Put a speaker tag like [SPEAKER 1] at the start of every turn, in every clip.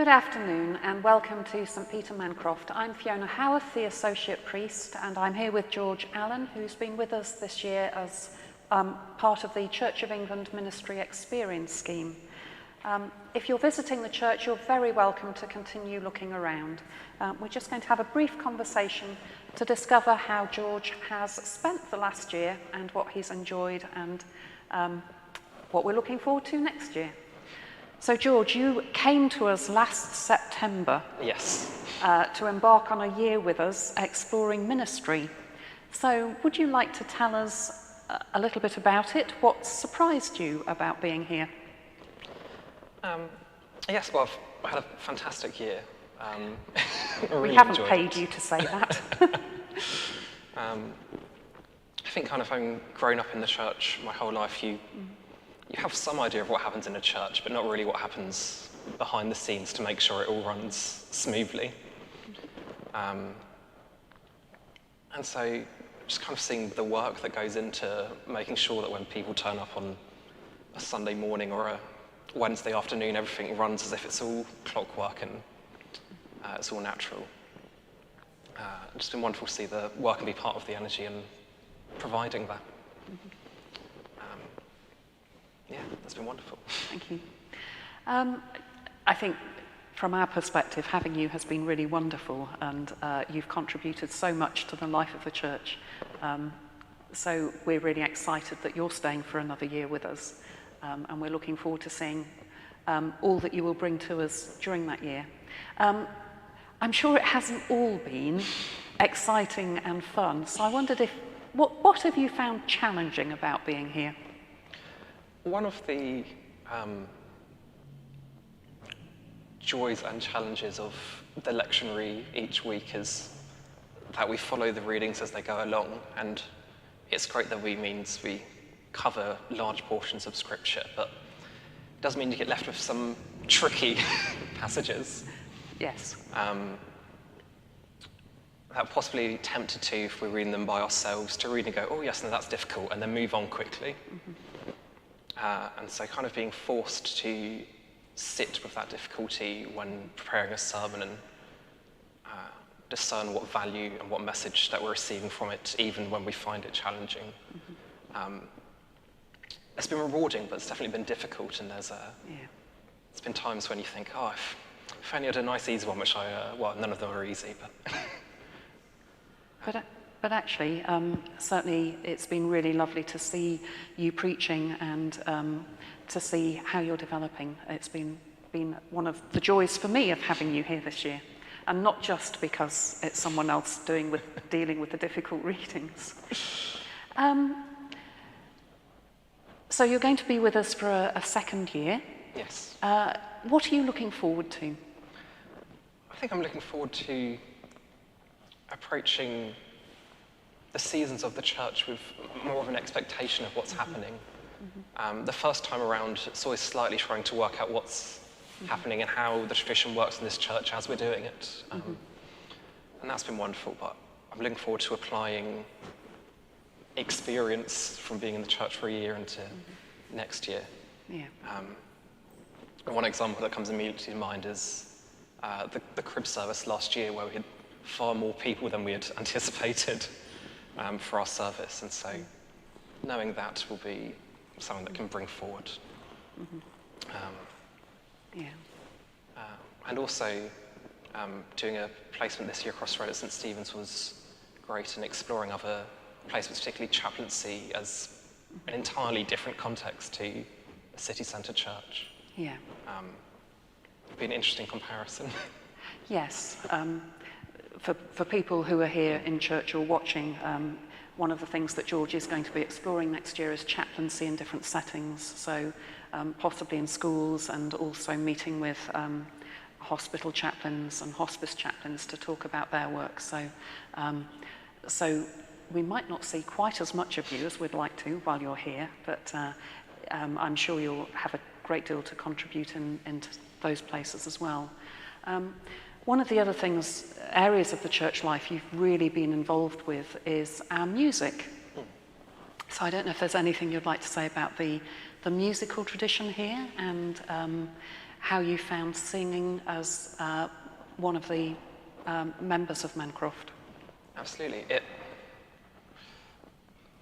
[SPEAKER 1] Good afternoon and welcome to St Peter Mancroft. I'm Fiona Haworth, the Associate Priest, and I'm here with George Allin, who's been with us this year as part of the Church of England Ministry Experience Scheme. If you're visiting the church, you're very welcome to continue looking around. We're just going to have a brief conversation to discover how George has spent the last year and what he's enjoyed and what we're looking forward to next year. So George, you came to us last September.
[SPEAKER 2] Yes.
[SPEAKER 1] To embark on a year with us exploring ministry. So would you like to tell us a little bit about it? What surprised you about being here?
[SPEAKER 2] Yes, well, I've had a fantastic year. Really
[SPEAKER 1] we haven't
[SPEAKER 2] enjoyed
[SPEAKER 1] paid
[SPEAKER 2] it.
[SPEAKER 1] you to say that.
[SPEAKER 2] I think kind of having grown up in the church my whole life, you have some idea of what happens in a church, but not really what happens behind the scenes to make sure it all runs smoothly. And so just kind of seeing the work that goes into making sure that when people turn up on a Sunday morning or a Wednesday afternoon, everything runs as if it's all clockwork and it's all natural. It's been wonderful to see the work and be part of the energy and providing that. Yeah, that's been wonderful.
[SPEAKER 1] Thank you. I think from our perspective, having you has been really wonderful, and you've contributed so much to the life of the church. So we're really excited that you're staying for another year with us, and we're looking forward to seeing all that you will bring to us during that year. I'm sure it hasn't all been exciting and fun, so I wondered what have you found challenging about being here?
[SPEAKER 2] One of the joys and challenges of the lectionary each week is that we follow the readings as they go along, and it's great that we cover large portions of scripture, but it does mean you get left with some tricky passages.
[SPEAKER 1] Yes.
[SPEAKER 2] That possibly tempted to, if we're reading them by ourselves, to read and go, oh yes, no, that's difficult, and then move on quickly. And so kind of being forced to sit with that difficulty when preparing a sermon and discern what value and what message that we're receiving from it, even when we find it challenging. It's been rewarding, but it's definitely been difficult, and there's been times when you think, oh, if only I had a nice easy one, which well, none of them are easy,
[SPEAKER 1] But actually, certainly it's been really lovely to see you preaching and to see how you're developing. It's been one of the joys for me of having you here this year, and not just because it's someone else dealing with the difficult readings. So you're going to be with us for a second year.
[SPEAKER 2] Yes.
[SPEAKER 1] What are you looking forward to?
[SPEAKER 2] I think I'm looking forward to approaching the seasons of the church with more of an expectation of what's happening. The first time around, it's always slightly trying to work out what's happening and how the tradition works in this church as we're doing it. And that's been wonderful, but I'm looking forward to applying experience from being in the church for a year into next year.
[SPEAKER 1] Yeah.
[SPEAKER 2] One example that comes immediately to mind is the crib service last year, where we had far more people than we had anticipated for our service, and so knowing that will be something that can bring forward. And also doing a placement this year across the road at St Stephen's was great, and exploring other placements, particularly chaplaincy, as an entirely different context to a city centre church.
[SPEAKER 1] Yeah.
[SPEAKER 2] It'd be an interesting comparison.
[SPEAKER 1] Yes. For people who are here in church or watching, one of the things that George is going to be exploring next year is chaplaincy in different settings, so possibly in schools, and also meeting with hospital chaplains and hospice chaplains to talk about their work. So we might not see quite as much of you as we'd like to while you're here, but I'm sure you'll have a great deal to contribute into those places as well. One of the other areas of the church life you've really been involved with is our music. So I don't know if there's anything you'd like to say about the musical tradition here, and how you found singing as one of the members of Mancroft.
[SPEAKER 2] Absolutely.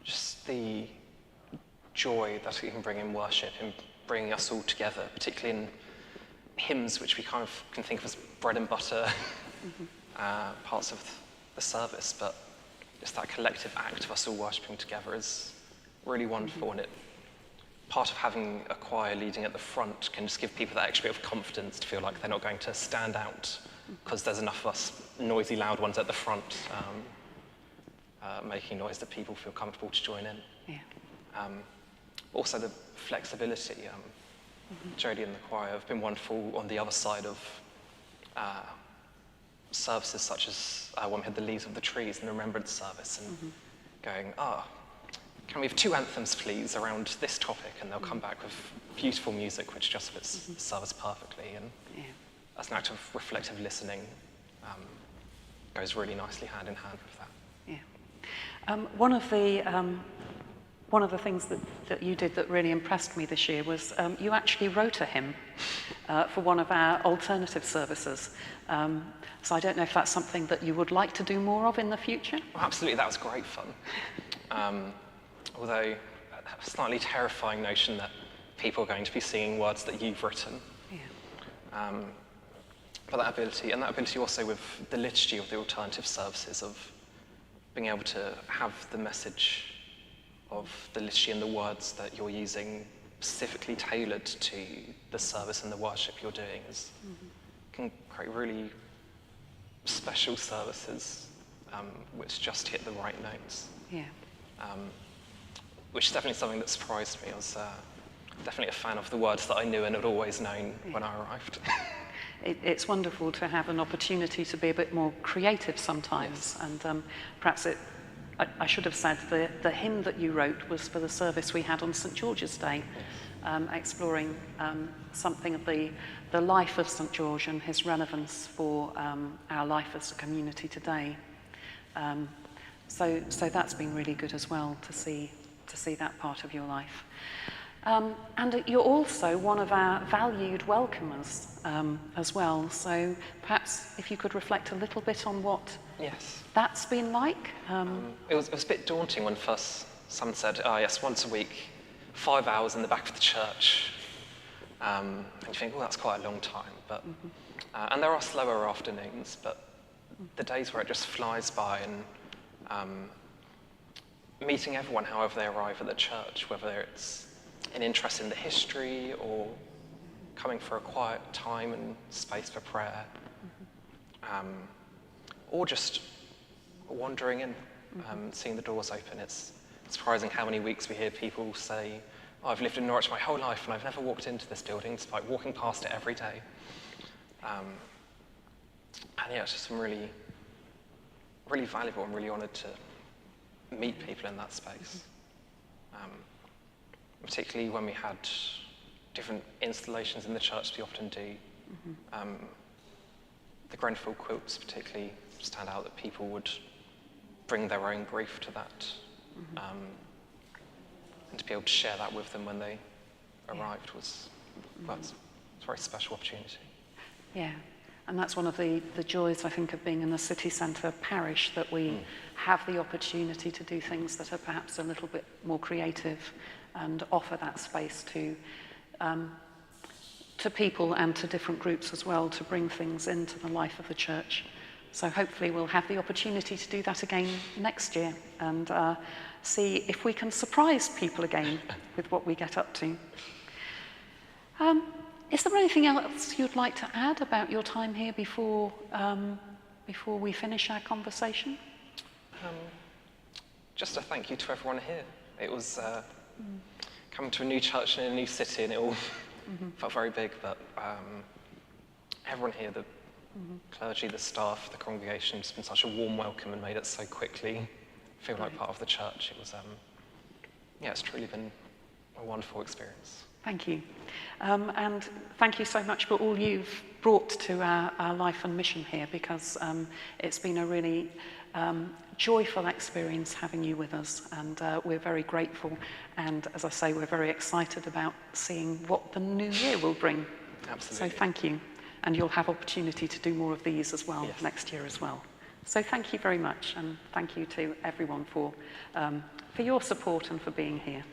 [SPEAKER 2] Just the joy that it can bring in worship, in bringing us all together, particularly in hymns, which we kind of can think of as bread and butter parts of the service, but just that collective act of us all worshipping together is really wonderful, and part of having a choir leading at the front can just give people that extra bit of confidence to feel like they're not going to stand out because there's enough of us noisy, loud ones at the front making noise that people feel comfortable to join in.
[SPEAKER 1] Yeah.
[SPEAKER 2] Also the flexibility. Jodie and the choir have been wonderful on the other side of services such as when we had the Leaves of the Trees and the Remembrance service and going, can we have 2 anthems please around this topic, and they'll come back with beautiful music which just fits the service perfectly, and as an act of reflective listening goes really nicely hand in hand with that.
[SPEAKER 1] Yeah. One of the things that you did that really impressed me this year was you actually wrote a hymn for one of our alternative services. So I don't know if that's something that you would like to do more of in the future?
[SPEAKER 2] Well, absolutely, that was great fun. Although a slightly terrifying notion that people are going to be singing words that you've written.
[SPEAKER 1] Yeah.
[SPEAKER 2] But that ability also with the liturgy of the alternative services, of being able to have the message of the liturgy and the words that you're using specifically tailored to the service and the worship you're doing can create really special services which just hit the right notes.
[SPEAKER 1] Yeah.
[SPEAKER 2] Which is definitely something that surprised me. I was definitely a fan of the words that I knew and had always known when I arrived.
[SPEAKER 1] It's wonderful to have an opportunity to be a bit more creative sometimes, and perhaps I should have said the hymn that you wrote was for the service we had on St George's Day, exploring something of the life of St George and his relevance for our life as a community today. So that's been really good as well to see that part of your life. And you're also one of our valued welcomers as well. So perhaps if you could reflect a little bit on what that's been like.
[SPEAKER 2] It was a bit daunting when first someone said, yes, once a week, 5 hours in the back of the church. And you think, well, that's quite a long time. But and there are slower afternoons, but the days where it just flies by, and meeting everyone however they arrive at the church, whether it's an interest in the history or coming for a quiet time and space for prayer, or just wandering in, seeing the doors open. It's surprising how many weeks we hear people say, I've lived in Norwich my whole life and I've never walked into this building despite walking past it every day. And yeah, it's just really, really valuable. I'm really honoured to meet people in that space. Particularly when we had different installations in the church we often do. The Grenfell quilts particularly stand out, that people would bring their own grief to that, and to be able to share that with them when they arrived was it's a very special opportunity.
[SPEAKER 1] Yeah, and that's one of the joys, I think, of being in the city centre parish, that we have the opportunity to do things that are perhaps a little bit more creative and offer that space to people and to different groups as well, to bring things into the life of the church. So hopefully we'll have the opportunity to do that again next year and see if we can surprise people again with what we get up to. Is there anything else you'd like to add about your time here before we finish our conversation?
[SPEAKER 2] Just a thank you to everyone here. It was coming to a new church in a new city, and it all felt very big, but everyone here, the clergy, the staff, the congregation, has been such a warm welcome and made it so quickly feel like part of the church. It was, it's truly been a wonderful experience.
[SPEAKER 1] Thank you. And thank you so much for all you've brought to our life and mission here, because it's been a really joyful experience having you with us, and we're very grateful, and as I say, we're very excited about seeing what the new year will bring.
[SPEAKER 2] Absolutely.
[SPEAKER 1] So thank you. And you'll have opportunity to do more of these as well
[SPEAKER 2] Yes.
[SPEAKER 1] next year as well. So thank you very much, and thank you to everyone for your support and for being here.